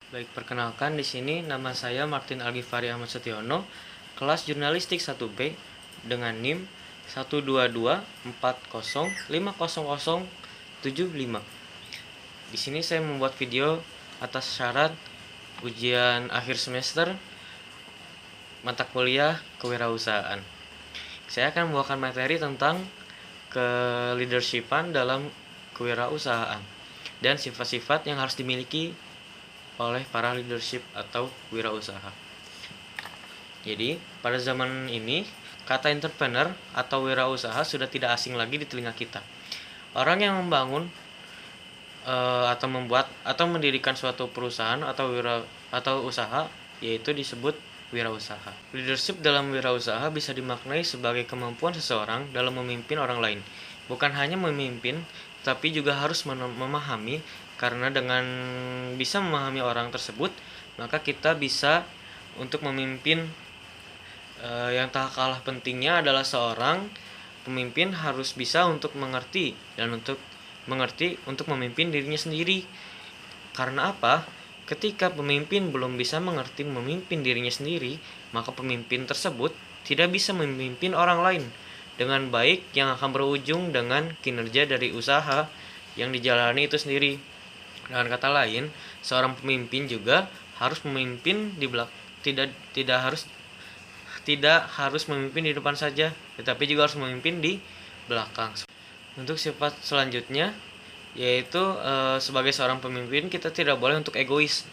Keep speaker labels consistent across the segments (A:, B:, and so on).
A: Baik, perkenalkan di sini nama saya Martin Algifari Ahmad Setiono, kelas Jurnalistik 1B dengan NIM 12240500075. Di sini saya membuat video atas syarat ujian akhir semester mata kuliah kewirausahaan. Saya akan membawakan materi tentang ke-leadershipan dalam kewirausahaan dan sifat-sifat yang harus dimiliki oleh para leadership atau wirausaha. Jadi, pada zaman ini, kata entrepreneur atau wirausaha sudah tidak asing lagi di telinga kita. Orang yang membangun atau membuat atau mendirikan suatu perusahaan atau usaha yaitu disebut wirausaha. Leadership dalam wirausaha bisa dimaknai sebagai kemampuan seseorang dalam memimpin orang lain. Bukan hanya memimpin, tapi juga harus memahami, karena dengan bisa memahami orang tersebut, maka kita bisa untuk memimpin. Yang tak kalah pentingnya adalah seorang pemimpin harus bisa untuk mengerti untuk memimpin dirinya sendiri. Karena apa? Ketika pemimpin belum bisa mengerti memimpin dirinya sendiri, maka pemimpin tersebut tidak bisa memimpin orang lain dengan baik, yang akan berujung dengan kinerja dari usaha yang dijalani itu sendiri. Dengan kata lain, seorang pemimpin juga harus memimpin di belakang, tidak harus memimpin di depan saja, tetapi juga harus memimpin di belakang. Untuk sifat selanjutnya yaitu sebagai seorang pemimpin kita tidak boleh untuk egois.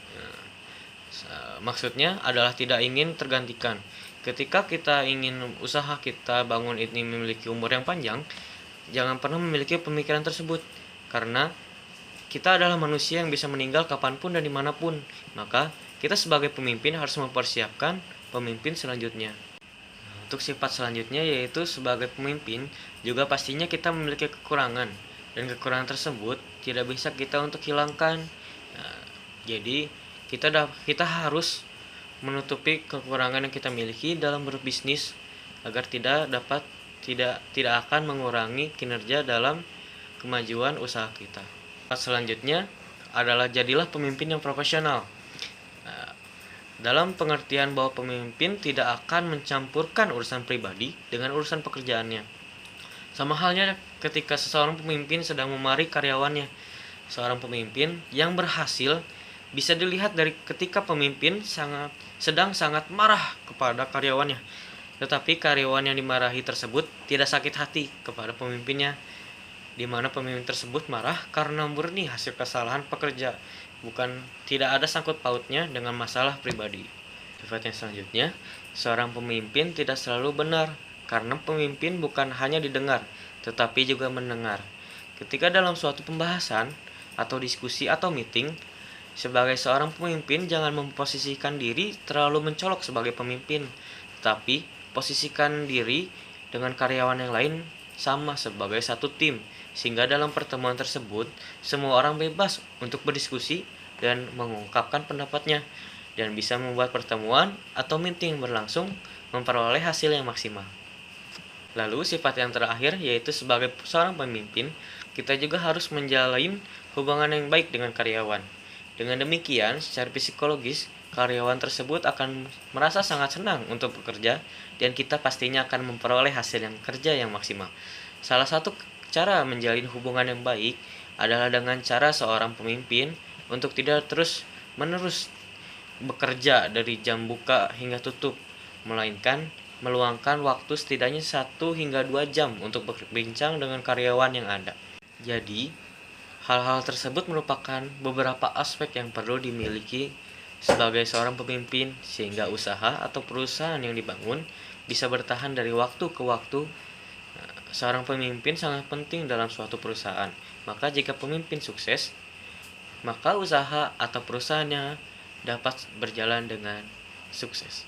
A: Maksudnya adalah tidak ingin tergantikan. Ketika kita ingin usaha kita bangun ini memiliki umur yang panjang, jangan pernah memiliki pemikiran tersebut, karena kita adalah manusia yang bisa meninggal kapanpun dan dimanapun. Maka kita sebagai pemimpin harus mempersiapkan pemimpin selanjutnya. Untuk sifat selanjutnya yaitu sebagai pemimpin juga pastinya kita memiliki kekurangan, dan kekurangan tersebut tidak bisa kita untuk hilangkan. Jadi kita harus menutupi kekurangan yang kita miliki dalam berbisnis agar tidak akan mengurangi kinerja dalam kemajuan usaha kita. Selanjutnya adalah jadilah pemimpin yang profesional. Dalam pengertian bahwa pemimpin tidak akan mencampurkan urusan pribadi dengan urusan pekerjaannya. Sama halnya ketika seseorang pemimpin sedang memarahi karyawannya. Seorang pemimpin yang berhasil bisa dilihat dari ketika pemimpin sedang sangat marah kepada karyawannya, tetapi karyawan yang dimarahi tersebut tidak sakit hati kepada pemimpinnya, di mana pemimpin tersebut marah karena murni hasil kesalahan pekerja, tidak ada sangkut pautnya dengan masalah pribadi. Sifat yang selanjutnya, seorang pemimpin tidak selalu benar, karena pemimpin bukan hanya didengar, tetapi juga mendengar. Ketika dalam suatu pembahasan atau diskusi atau meeting, sebagai seorang pemimpin jangan memposisikan diri terlalu mencolok sebagai pemimpin, tetapi posisikan diri dengan karyawan yang lain sama sebagai satu tim, sehingga dalam pertemuan tersebut semua orang bebas untuk berdiskusi dan mengungkapkan pendapatnya, dan bisa membuat pertemuan atau meeting berlangsung memperoleh hasil yang maksimal. Lalu sifat yang terakhir yaitu sebagai seorang pemimpin, kita juga harus menjalin hubungan yang baik dengan karyawan. Dengan demikian, secara psikologis, karyawan tersebut akan merasa sangat senang untuk bekerja, dan kita pastinya akan memperoleh hasil kerja yang maksimal. Salah satu cara menjalin hubungan yang baik adalah dengan cara seorang pemimpin untuk tidak terus-menerus bekerja dari jam buka hingga tutup, melainkan meluangkan waktu setidaknya 1 hingga 2 jam untuk berbincang dengan karyawan yang ada. Jadi, hal-hal tersebut merupakan beberapa aspek yang perlu dimiliki sebagai seorang pemimpin, sehingga usaha atau perusahaan yang dibangun bisa bertahan dari waktu ke waktu. Seorang pemimpin sangat penting dalam suatu perusahaan. Maka jika pemimpin sukses, maka usaha atau perusahaannya dapat berjalan dengan sukses.